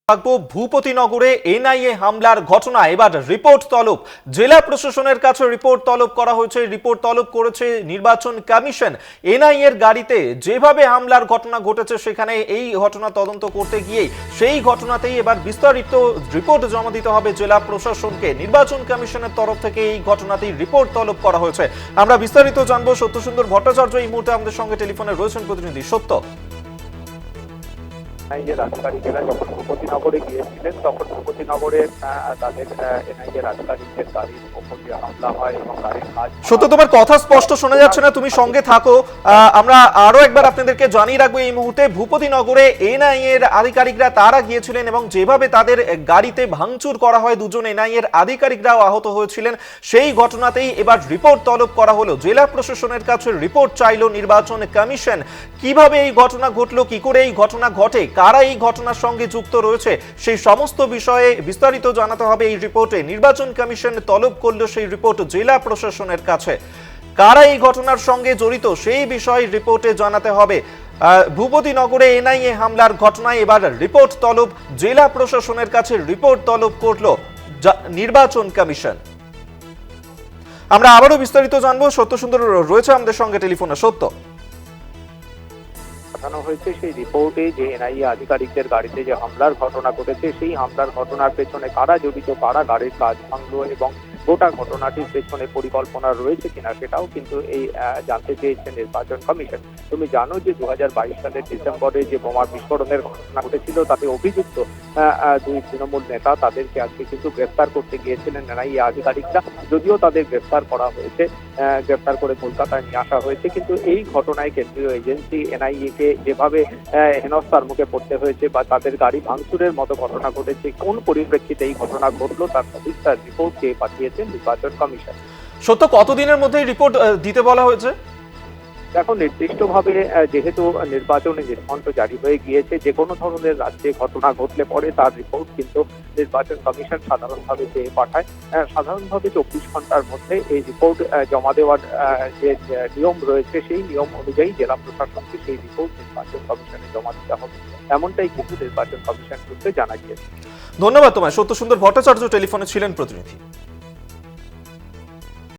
থাকবো ভূপতিনগরে এনআইএ হামলার ঘটনা। এবার রিপোর্ট তলব, জেলা প্রশাসনের কাছে রিপোর্ট তলব করা হয়েছে। রিপোর্ট তলব করেছে নির্বাচন কমিশন। এনআইএ এর গাড়িতে যেভাবে হামলার ঘটনা ঘটেছে সেখানে এই ঘটনা তদন্ত করতে গিয়ে সেই ঘটনাতেই এবার বিস্তারিত রিপোর্ট জমা দিতে হবে জেলা প্রশাসনকে। নির্বাচন কমিশনের তরফ থেকে এই ঘটনাতেই রিপোর্ট তলব করা হয়েছে। আমরা বিস্তারিত জানবো। সত্যসুন্দর ভট্টাচার্য এই মুহূর্তে আমাদের সঙ্গে টেলিফোনে রয়েছেন। প্রতিনিধি সত্য, আধিকারিকেরা যখন ভূপতিনগরে গিয়েছিলেন তখন ভূপতিনগরে তাদের এনআইএর আধিকারিকদের গাড়ির উপর দিয়ে হামলা হয় এবং গাড়ির কাজ। সত্য, তোমার কথা স্পষ্ট শোনা যাচ্ছে না, তুমি সঙ্গে থাকো। আমরা আরো একবার আপনাদেরকে জানিয়ে রাখবো এই মুহূর্তে ভূপতিনগরে এনআইএ এর আধিকারিকরা তারা গিয়েছিলেন এবং যেভাবে তাদের গাড়িতে ভাঙচুর করা হয়, দুজন এনআইএ এর আধিকারিকরাও আহত হয়েছিলেন। সেই ঘটনাতেই এবার রিপোর্ট তলব করা হলো। জেলা প্রশাসনের কাছে রিপোর্ট চাইলো নির্বাচন কমিশন। কিভাবে এই ঘটনা ঘটলো, কি করে এই ঘটনা ঘটে, কারা এই ঘটনার সঙ্গে যুক্ত রয়েছে, সেই সমস্ত বিষয়ে বিস্তারিত জানাতে হবে এই রিপোর্টে। নির্বাচন কমিশন তলব করলো সেই রিপোর্ট জেলা প্রশাসনের কাছে। কারা এই ঘটনার সঙ্গে জড়িত সেই বিষয়ে রিপোর্টে জানাতে হবে। ভূপতিনগরে এনআইএ হামলার ঘটনায় এবার রিপোর্ট তলব জেলা প্রশাসনের কাছে। রিপোর্ট তলব করলো নির্বাচন কমিশন। আমরা আবারও বিস্তারিত জানবো। সত্যসুন্দর রয়েছে আমাদের সঙ্গে টেলিফোনে। সত্য, পাঠানো হয়েছে সেই রিপোর্টে যে এনআইএ আধিকারিকদের গাড়িতে যে হামলার ঘটনা ঘটেছে সেই হামলার ঘটনার পেছনে কারা জড়িত, কারা গাড়ির কাজ ভাঙলো এবং গোটা ঘটনাটির পেছনে পরিকল্পনা রয়েছে কিনা সেটাও কিন্তু এই জানতে চেয়েছে নির্বাচন কমিশন। তুমি জানো যে 2022 সালের ডিসেম্বরে যে বোমা বিস্ফোরণের ঘটনা ঘটেছিল তাতে অভিযুক্ত দুই তৃণমূল নেতা, তাদেরকে আজকে কিন্তু গ্রেফতার করতে গিয়েছিলেন এনআইএ আধিকারিকরা। যদিও তাদের গ্রেফতার করা হয়েছে, গ্রেফতার করে কলকাতায় নিয়ে আসা হয়েছে, কিন্তু এই ঘটনায় কেন্দ্রীয় এজেন্সি এনআইএ কে যেভাবে হেনস্থার মুখে পড়তে হয়েছে বা তাদের গাড়ি ভাঙচুরের মতো ঘটনা ঘটেছে, কোন পরিপ্রেক্ষিতে এই ঘটনা ঘটলো তার সবিস্তার রিপোর্ট কে পাঠিয়েছে নির্বাচন কমিশন। সত্য, কতদিনের মধ্যে রিপোর্ট দিতে বলা হয়েছে? এখন নির্দিষ্টভাবে যেহেতু নির্বাচনে নির্ঘণ্ট জারি হয়ে গিয়েছে, যে কোনো ধরনের রাজ্যে ঘটনা ঘটলে পরে তার রিপোর্ট কিন্তু নির্বাচন কমিশন সাধারণভাবে চেয়ে পাঠায়। সাধারণভাবে 24 ঘন্টার মধ্যে এই রিপোর্ট জমা দেওয়ার যে নিয়ম রয়েছে সেই নিয়ম অনুযায়ী জেলা প্রশাসনকে সেই রিপোর্ট নির্বাচন কমিশনে জমা দিতে হবে, এমনটাই কিন্তু নির্বাচন কমিশন সূত্রে জানা গিয়েছে। ধন্যবাদ তোমায়। সত্যসুন্দর ভট্টাচার্য টেলিফোনে ছিলেন প্রতিনিধি।